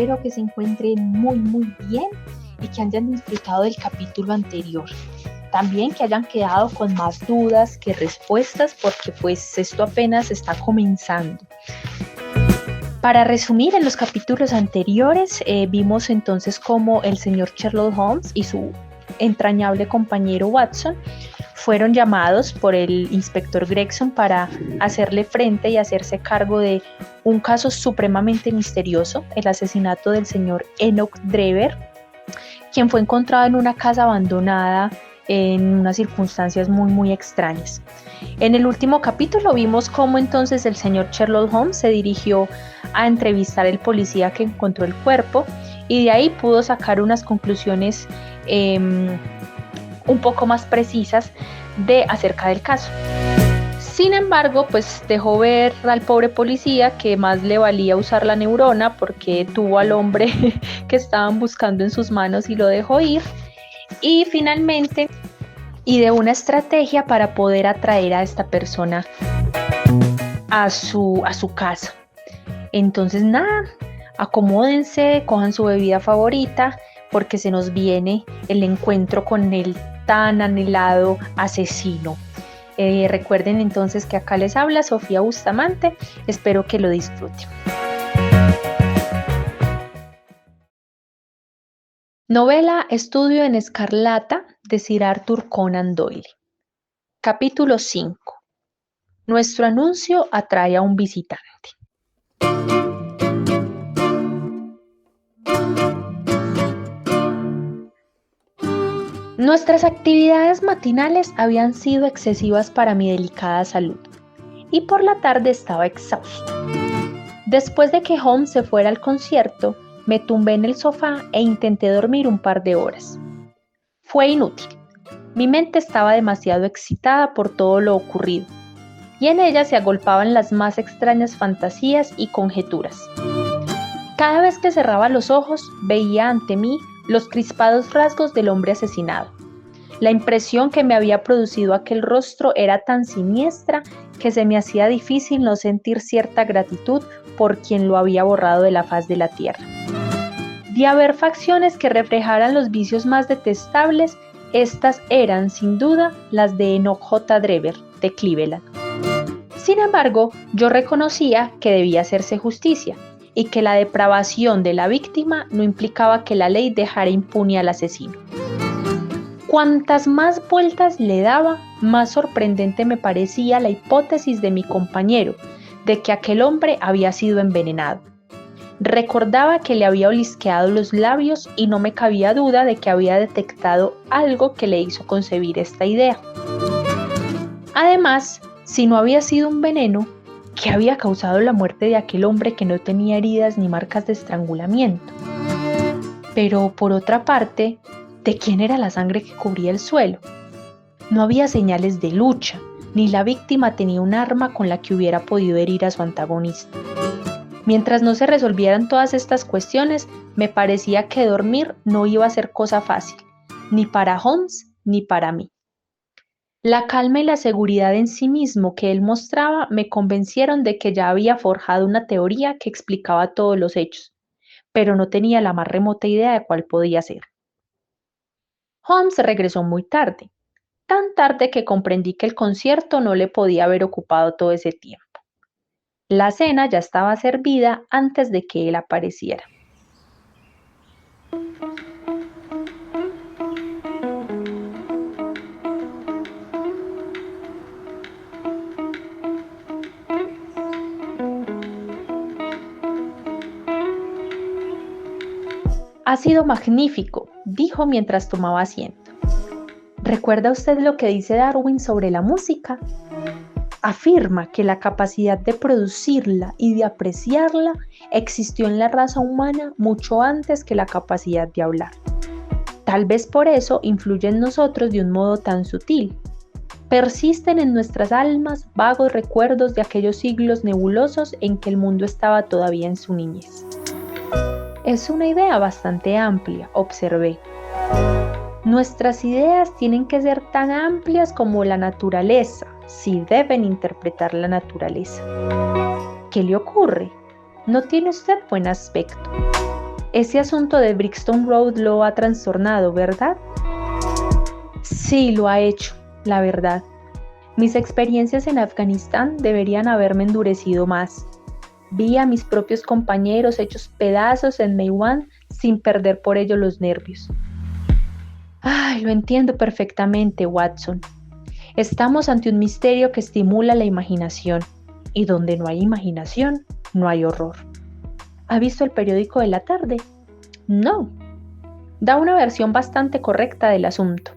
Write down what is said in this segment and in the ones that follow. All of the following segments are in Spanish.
espero que se encuentren muy bien y que hayan disfrutado del capítulo anterior. También que hayan quedado con más dudas que respuestas, porque pues esto apenas está comenzando. Para resumir, en los capítulos anteriores vimos entonces cómo el señor Sherlock Holmes y su entrañable compañero Watson fueron llamados por el inspector Gregson para hacerle frente y hacerse cargo de un caso supremamente misterioso, el asesinato del señor Enoch Drever, quien fue encontrado en una casa abandonada en unas circunstancias muy extrañas. En el último capítulo vimos cómo entonces el señor Sherlock Holmes se dirigió a entrevistar al policía que encontró el cuerpo y de ahí pudo sacar unas conclusiones un poco más precisas acerca del caso. Sin embargo, pues dejó ver al pobre policía que más le valía usar la neurona, porque tuvo al hombre que estaban buscando en sus manos y lo dejó ir. Y finalmente ideó una estrategia para poder atraer a esta persona a su casa. Entonces nada, acomódense, cojan su bebida favorita, porque se nos viene el encuentro con el tan anhelado asesino. Recuerden entonces que acá les habla Sofía Bustamante, espero que lo disfruten. Novela Estudio en Escarlata de Sir Arthur Conan Doyle. Capítulo 5. Nuestro anuncio atrae a un visitante. Nuestras actividades matinales habían sido excesivas para mi delicada salud, y por la tarde estaba exhausto. Después de que Holmes se fuera al concierto, me tumbé en el sofá e intenté dormir un par de horas. Fue inútil. Mi mente estaba demasiado excitada por todo lo ocurrido, y en ella se agolpaban las más extrañas fantasías y conjeturas. Cada vez que cerraba los ojos, veía ante mí los crispados rasgos del hombre asesinado. La impresión que me había producido aquel rostro era tan siniestra que se me hacía difícil no sentir cierta gratitud por quien lo había borrado de la faz de la tierra. De haber facciones que reflejaran los vicios más detestables, estas eran, sin duda, las de Enoch J. Drever, de Cleveland. Sin embargo, yo reconocía que debía hacerse justicia, y que la depravación de la víctima no implicaba que la ley dejara impune al asesino. Cuantas más vueltas le daba, más sorprendente me parecía la hipótesis de mi compañero de que aquel hombre había sido envenenado. Recordaba que le había olisqueado los labios y no me cabía duda de que había detectado algo que le hizo concebir esta idea. Además, si no había sido un veneno, ¿qué había causado la muerte de aquel hombre que no tenía heridas ni marcas de estrangulamiento? Pero, por otra parte, ¿de quién era la sangre que cubría el suelo? No había señales de lucha, ni la víctima tenía un arma con la que hubiera podido herir a su antagonista. Mientras no se resolvieran todas estas cuestiones, me parecía que dormir no iba a ser cosa fácil, ni para Holmes ni para mí. La calma y la seguridad en sí mismo que él mostraba me convencieron de que ya había forjado una teoría que explicaba todos los hechos, pero no tenía la más remota idea de cuál podía ser. Holmes regresó muy tarde, tan tarde que comprendí que el concierto no le podía haber ocupado todo ese tiempo. La cena ya estaba servida antes de que él apareciera. Ha sido magnífico, dijo mientras tomaba asiento. ¿Recuerda usted lo que dice Darwin sobre la música? Afirma que la capacidad de producirla y de apreciarla existió en la raza humana mucho antes que la capacidad de hablar. Tal vez por eso influye en nosotros de un modo tan sutil. Persisten en nuestras almas vagos recuerdos de aquellos siglos nebulosos en que el mundo estaba todavía en su niñez. Es una idea bastante amplia, observé. Nuestras ideas tienen que ser tan amplias como la naturaleza, si deben interpretar la naturaleza. ¿Qué le ocurre? No tiene usted buen aspecto. Ese asunto de Brixton Road lo ha trastornado, ¿verdad? Sí, lo ha hecho, la verdad. Mis experiencias en Afganistán deberían haberme endurecido más. Vi a mis propios compañeros hechos pedazos en Maiwand sin perder por ello los nervios. Ay, lo entiendo perfectamente, Watson. Estamos ante un misterio que estimula la imaginación, y donde no hay imaginación, no hay horror. ¿Ha visto el periódico de la tarde? No. Da una versión bastante correcta del asunto.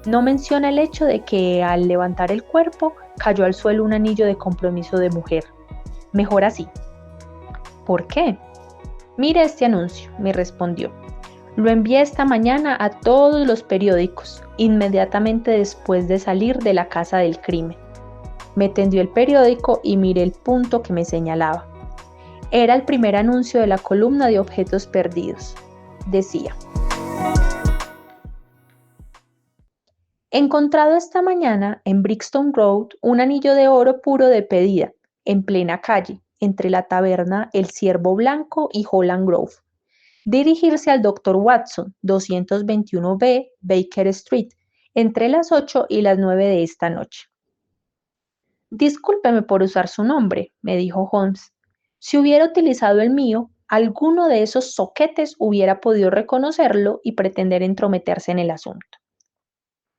No menciona el hecho de que al levantar el cuerpo cayó al suelo un anillo de compromiso de mujer. Mejor así. ¿Por qué? Mire este anuncio, me respondió. Lo envié esta mañana a todos los periódicos, inmediatamente después de salir de la casa del crimen. Me tendió el periódico y miré el punto que me señalaba. Era el primer anuncio de la columna de objetos perdidos. Decía: encontrado esta mañana en Brixton Road un anillo de oro puro de pedida, en plena calle, entre la taberna El Ciervo Blanco y Holland Grove. Dirigirse al Dr. Watson, 221B, Baker Street, entre las 8 y las 9 de esta noche. Discúlpeme por usar su nombre, me dijo Holmes. Si hubiera utilizado el mío, alguno de esos zoquetes hubiera podido reconocerlo y pretender entrometerse en el asunto.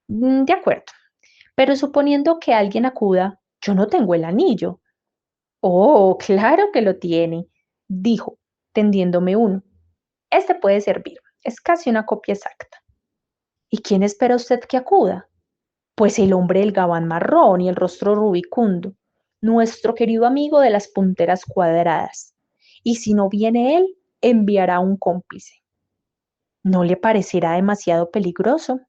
De acuerdo, pero suponiendo que alguien acuda, yo no tengo el anillo. Oh, claro que lo tiene, dijo, tendiéndome uno. Este puede servir, es casi una copia exacta. ¿Y quién espera usted que acuda? Pues el hombre del gabán marrón y el rostro rubicundo, nuestro querido amigo de las punteras cuadradas. Y si no viene él, enviará un cómplice. ¿No le parecerá demasiado peligroso?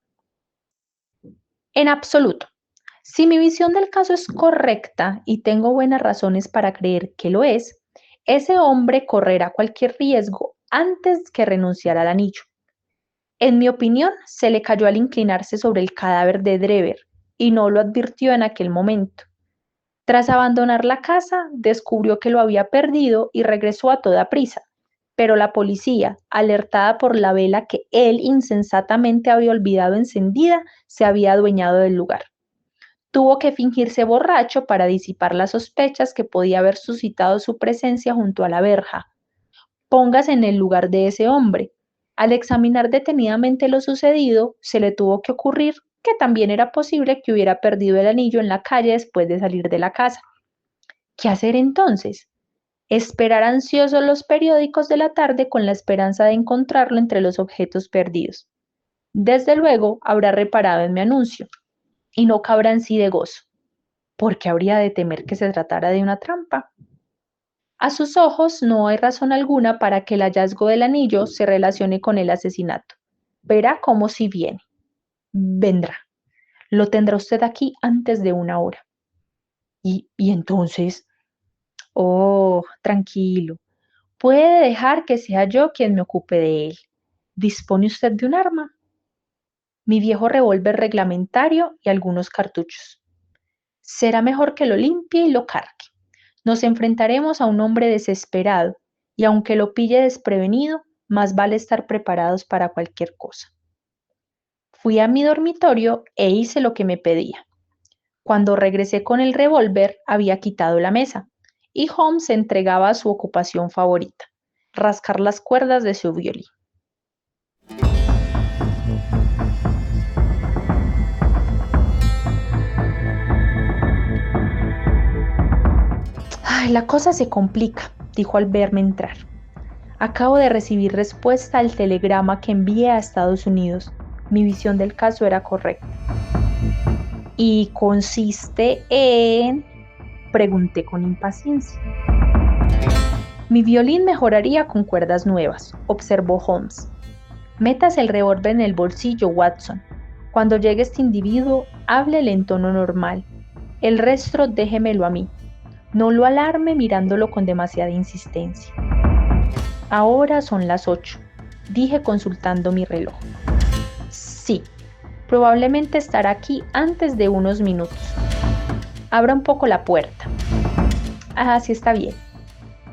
En absoluto. Si mi visión del caso es correcta y tengo buenas razones para creer que lo es, ese hombre correrá cualquier riesgo antes que renunciar al anillo. En mi opinión, se le cayó al inclinarse sobre el cadáver de Drever y no lo advirtió en aquel momento. Tras abandonar la casa, descubrió que lo había perdido y regresó a toda prisa. Pero la policía, alertada por la vela que él insensatamente había olvidado encendida, se había adueñado del lugar. Tuvo que fingirse borracho para disipar las sospechas que podía haber suscitado su presencia junto a la verja. Póngase en el lugar de ese hombre. Al examinar detenidamente lo sucedido, se le tuvo que ocurrir que también era posible que hubiera perdido el anillo en la calle después de salir de la casa. ¿Qué hacer entonces? Esperar ansiosos los periódicos de la tarde con la esperanza de encontrarlo entre los objetos perdidos. Desde luego habrá reparado en mi anuncio, y no cabrá en sí de gozo. ¿Por qué habría de temer que se tratara de una trampa? A sus ojos no hay razón alguna para que el hallazgo del anillo se relacione con el asesinato. Verá cómo si viene. Vendrá. Lo tendrá usted aquí antes de una hora. ¿Y entonces? Oh, tranquilo. Puede dejar que sea yo quien me ocupe de él. ¿Dispone usted de un arma? Mi viejo revólver reglamentario y algunos cartuchos. Será mejor que lo limpie y lo cargue. Nos enfrentaremos a un hombre desesperado, y aunque lo pille desprevenido, más vale estar preparados para cualquier cosa. Fui a mi dormitorio e hice lo que me pedía. Cuando regresé con el revólver, había quitado la mesa, y Holmes se entregaba a su ocupación favorita, rascar las cuerdas de su violín. Ay, la cosa se complica, dijo al verme entrar. Acabo de recibir respuesta al telegrama que envié a Estados Unidos. Mi visión del caso era correcta. ¿Y consiste en...? Pregunté con impaciencia. Mi violín mejoraría con cuerdas nuevas, observó Holmes. Metas el revólver en el bolsillo, Watson. Cuando llegue este individuo, háblele en tono normal. El resto déjemelo a mí. No lo alarme mirándolo con demasiada insistencia. Ahora son las 8, dije consultando mi reloj. Sí, probablemente estará aquí antes de unos minutos. Abra un poco la puerta. Así está bien.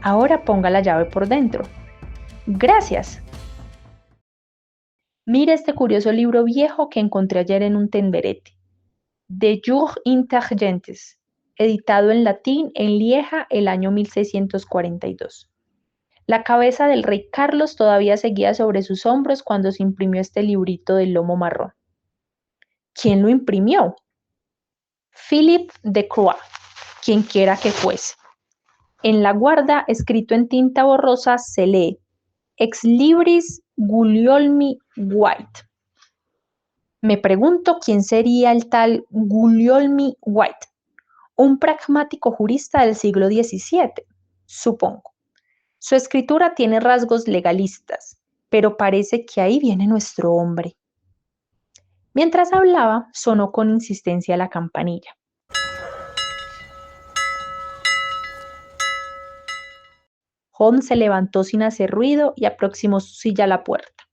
Ahora ponga la llave por dentro. Gracias. Mire este curioso libro viejo que encontré ayer en un tenderete. De Jour Intergentes, editado en latín en Lieja el año 1642. La cabeza del rey Carlos todavía seguía sobre sus hombros cuando se imprimió este librito del lomo marrón. ¿Quién lo imprimió? Philippe de Croix, quienquiera que fuese. En la guarda, escrito en tinta borrosa, se lee Ex libris Guglielmi White. Me pregunto quién sería el tal Guglielmi White, un pragmático jurista del siglo XVII, supongo. Su escritura tiene rasgos legalistas, pero parece que ahí viene nuestro hombre. Mientras hablaba, sonó con insistencia la campanilla. Holmes se levantó sin hacer ruido y aproximó su silla a la puerta.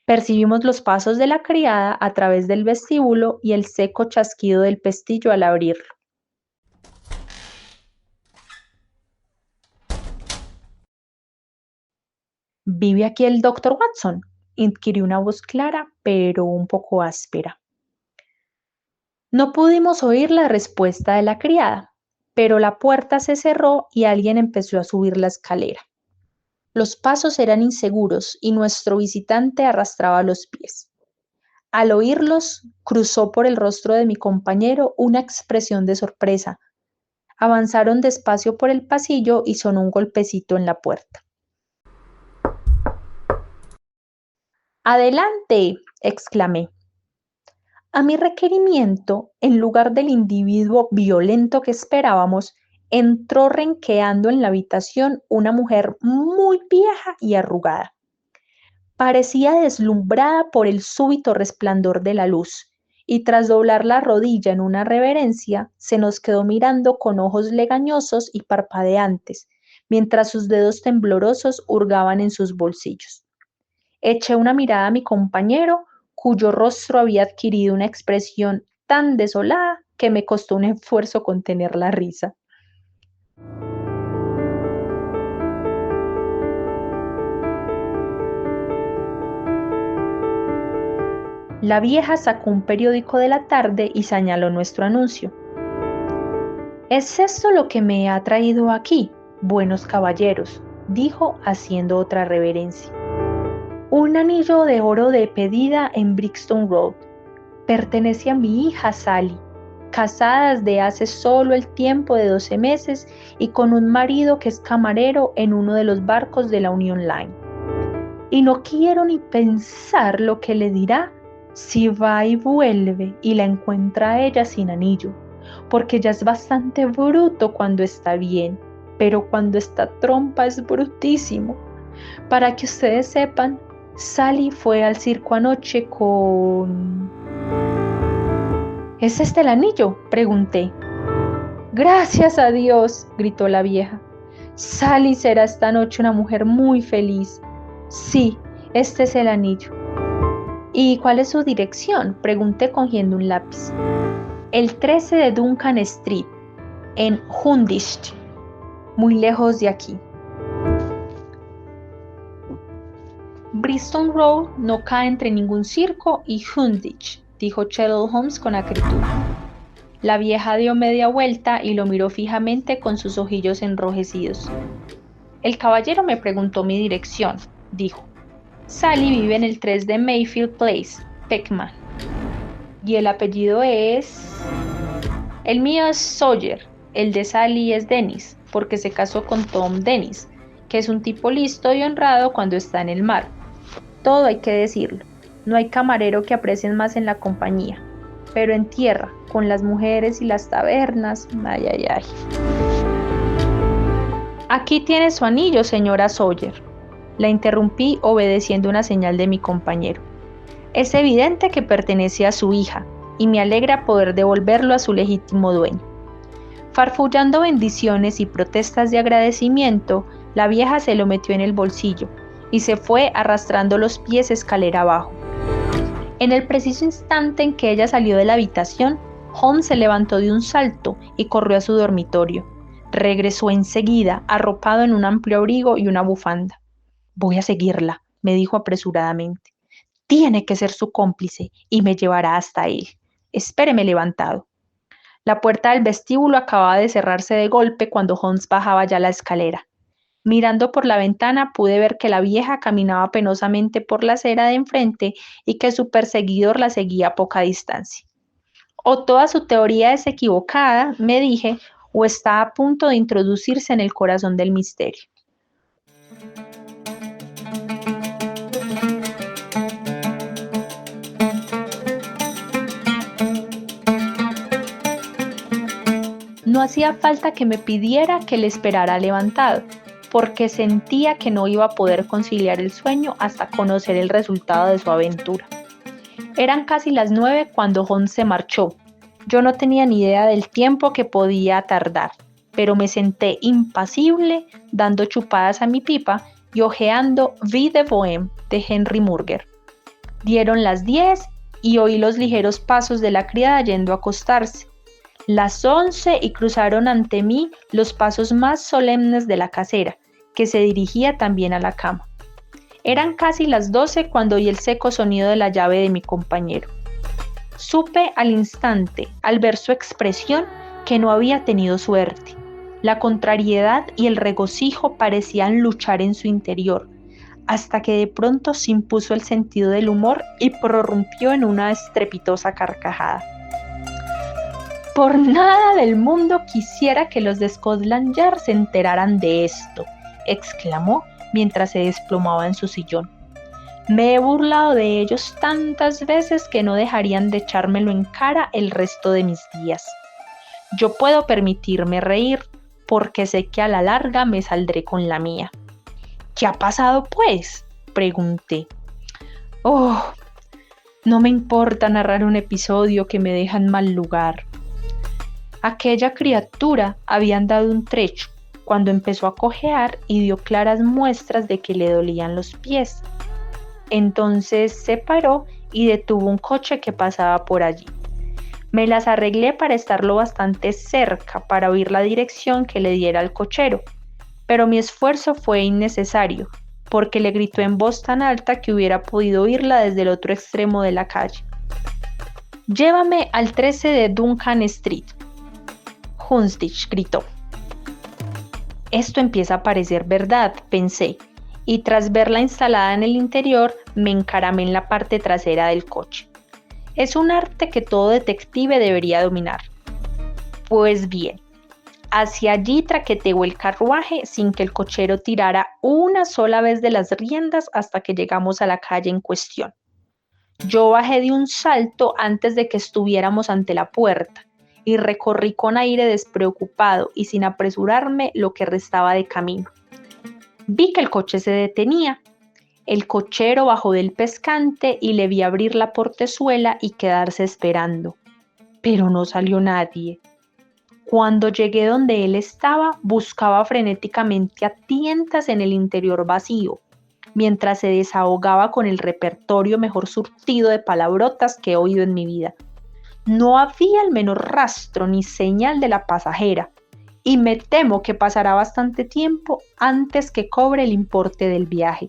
Percibimos los pasos de la criada a través del vestíbulo y el seco chasquido del pestillo al abrirlo. ¿Vive aquí el doctor Watson?, inquirió una voz clara, pero un poco áspera. No pudimos oír la respuesta de la criada, pero la puerta se cerró y alguien empezó a subir la escalera. Los pasos eran inseguros y nuestro visitante arrastraba los pies. Al oírlos, cruzó por el rostro de mi compañero una expresión de sorpresa. Avanzaron despacio por el pasillo y sonó un golpecito en la puerta. ¡Adelante!, exclamé. A mi requerimiento, en lugar del individuo violento que esperábamos, entró renqueando en la habitación una mujer muy vieja y arrugada. Parecía deslumbrada por el súbito resplandor de la luz, y tras doblar la rodilla en una reverencia, se nos quedó mirando con ojos legañosos y parpadeantes, mientras sus dedos temblorosos hurgaban en sus bolsillos. Eché una mirada a mi compañero, cuyo rostro había adquirido una expresión tan desolada que me costó un esfuerzo contener la risa. La vieja sacó un periódico de la tarde y señaló nuestro anuncio. ¿Es esto lo que me ha traído aquí, buenos caballeros?, dijo haciendo otra reverencia. Un anillo de oro de pedida en Brixton Road. Pertenece a mi hija Sally, casada desde hace solo el tiempo de 12 meses y con un marido que es camarero en uno de los barcos de la Union Line. Y no quiero ni pensar lo que le dirá si va y vuelve y la encuentra a ella sin anillo, porque ya es bastante bruto cuando está bien, pero cuando está trompa es brutísimo. Para que ustedes sepan, Sally fue al circo anoche con... ¿Es este el anillo?, pregunté. Gracias a Dios, gritó la vieja. Sally será esta noche una mujer muy feliz. Sí, este es el anillo. ¿Y cuál es su dirección?, pregunté cogiendo un lápiz. El 13 de Duncan Street, en Houndsditch, muy lejos de aquí. Brixton Road no cae entre ningún circo y Houndsditch, dijo Sherlock Holmes con acritud. La vieja dio media vuelta y lo miró fijamente con sus ojillos enrojecidos. El caballero me preguntó mi dirección, dijo. Sally vive en el 3 de Mayfield Place, Peckham. ¿Y el apellido es...? El mío es Sawyer, el de Sally es Dennis, porque se casó con Tom Dennis, que es un tipo listo y honrado cuando está en el mar. Todo hay que decirlo, no hay camarero que aprecien más en la compañía, pero en tierra, con las mujeres y las tabernas, ay, ay, ay. Aquí tiene su anillo, señora Sawyer. La interrumpí obedeciendo una señal de mi compañero. Es evidente que pertenece a su hija, y me alegra poder devolverlo a su legítimo dueño. Farfullando bendiciones y protestas de agradecimiento, la vieja se lo metió en el bolsillo y se fue arrastrando los pies escalera abajo. En el preciso instante en que ella salió de la habitación, Holmes se levantó de un salto y corrió a su dormitorio. Regresó enseguida, arropado en un amplio abrigo y una bufanda. Voy a seguirla, me dijo apresuradamente. Tiene que ser su cómplice y me llevará hasta él. Espéreme levantado. La puerta del vestíbulo acababa de cerrarse de golpe cuando Holmes bajaba ya la escalera. Mirando por la ventana pude ver que la vieja caminaba penosamente por la acera de enfrente y que su perseguidor la seguía a poca distancia. O toda su teoría es equivocada, me dije, o está a punto de introducirse en el corazón del misterio. No hacía falta que me pidiera que le esperara levantado, porque sentía que no iba a poder conciliar el sueño hasta conocer el resultado de su aventura. Eran casi las 9 cuando Holmes se marchó. Yo no tenía ni idea del tiempo que podía tardar, pero me senté impasible, dando chupadas a mi pipa y hojeando Vie de Bohème de Henry Murger. Dieron las 10 y oí los ligeros pasos de la criada yendo a acostarse. Las 11 y cruzaron ante mí los pasos más solemnes de la casera, que se dirigía también a la cama. Eran casi las 12 cuando oí el seco sonido de la llave de mi compañero. Supe al instante, al ver su expresión, que no había tenido suerte. La contrariedad y el regocijo parecían luchar en su interior, hasta que de pronto se impuso el sentido del humor y prorrumpió en una estrepitosa carcajada. Por nada del mundo quisiera que los de Scotland Yard se enteraran de esto, exclamó mientras se desplomaba en su sillón. Me he burlado de ellos tantas veces que no dejarían de echármelo en cara el resto de mis días. Yo puedo permitirme reír, porque sé que a la larga me saldré con la mía. ¿Qué ha pasado, pues?, pregunté. Oh, no me importa narrar un episodio que me deja en mal lugar. Aquella criatura había andado un trecho cuando empezó a cojear y dio claras muestras de que le dolían los pies. Entonces se paró y detuvo un coche que pasaba por allí. Me las arreglé para estar lo bastante cerca para oír la dirección que le diera al cochero, pero mi esfuerzo fue innecesario, porque le gritó en voz tan alta que hubiera podido oírla desde el otro extremo de la calle. «Llévame al 13 de Duncan Street», Houndsditch gritó. Esto empieza a parecer verdad, pensé, y tras verla instalada en el interior, me encaramé en la parte trasera del coche. Es un arte que todo detective debería dominar. Pues bien, hacia allí traqueteó el carruaje sin que el cochero tirara una sola vez de las riendas hasta que llegamos a la calle en cuestión. Yo bajé de un salto antes de que estuviéramos ante la puerta y recorrí con aire despreocupado y sin apresurarme lo que restaba de camino. Vi que el coche se detenía. El cochero bajó del pescante y le vi abrir la portezuela y quedarse esperando. Pero no salió nadie. Cuando llegué donde él estaba, buscaba frenéticamente a tientas en el interior vacío, mientras se desahogaba con el repertorio mejor surtido de palabrotas que he oído en mi vida. No había el menor rastro ni señal de la pasajera, y me temo que pasará bastante tiempo antes que cobre el importe del viaje.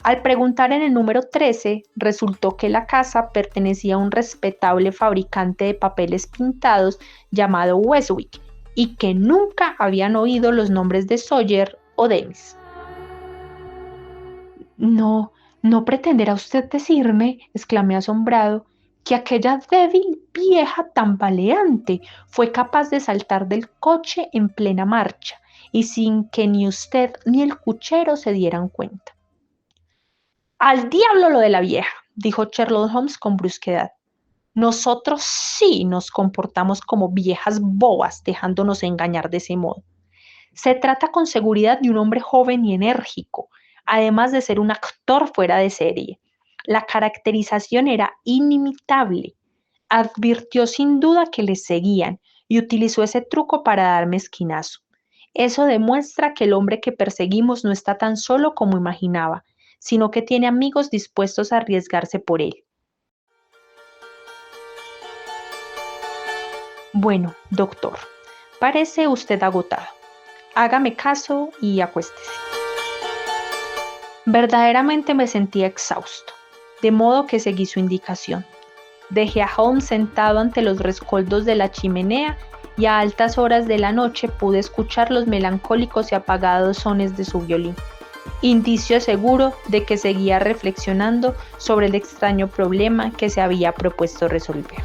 Al preguntar en el número 13, resultó que la casa pertenecía a un respetable fabricante de papeles pintados llamado Westwick, y que nunca habían oído los nombres de Sawyer o Demis. «No pretenderá usted decirme», exclamé asombrado, «que aquella débil vieja tambaleante fue capaz de saltar del coche en plena marcha y sin que ni usted ni el cochero se dieran cuenta». «Al diablo lo de la vieja», dijo Sherlock Holmes con brusquedad. «Nosotros sí nos comportamos como viejas bobas dejándonos engañar de ese modo. Se trata con seguridad de un hombre joven y enérgico, además de ser un actor fuera de serie. La caracterización era inimitable. Advirtió sin duda que les seguían y utilizó ese truco para darme esquinazo. Eso demuestra que el hombre que perseguimos no está tan solo como imaginaba, sino que tiene amigos dispuestos a arriesgarse por él». «Bueno, doctor, parece usted agotado. Hágame caso y acuéstese». Verdaderamente me sentía exhausto, de modo que seguí su indicación. Dejé a Holmes sentado ante los rescoldos de la chimenea y a altas horas de la noche pude escuchar los melancólicos y apagados sones de su violín, indicio seguro de que seguía reflexionando sobre el extraño problema que se había propuesto resolver.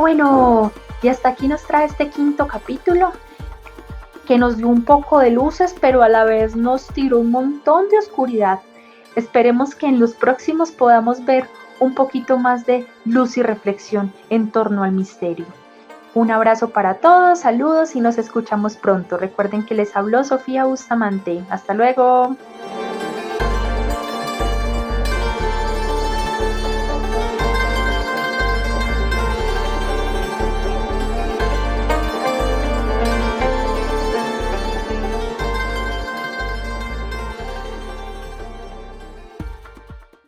Bueno, y hasta aquí nos trae este quinto capítulo que nos dio un poco de luces, pero a la vez nos tiró un montón de oscuridad. Esperemos que en los próximos podamos ver un poquito más de luz y reflexión en torno al misterio. Un abrazo para todos, saludos y nos escuchamos pronto. Recuerden que les habló Sofía Bustamante. Hasta luego.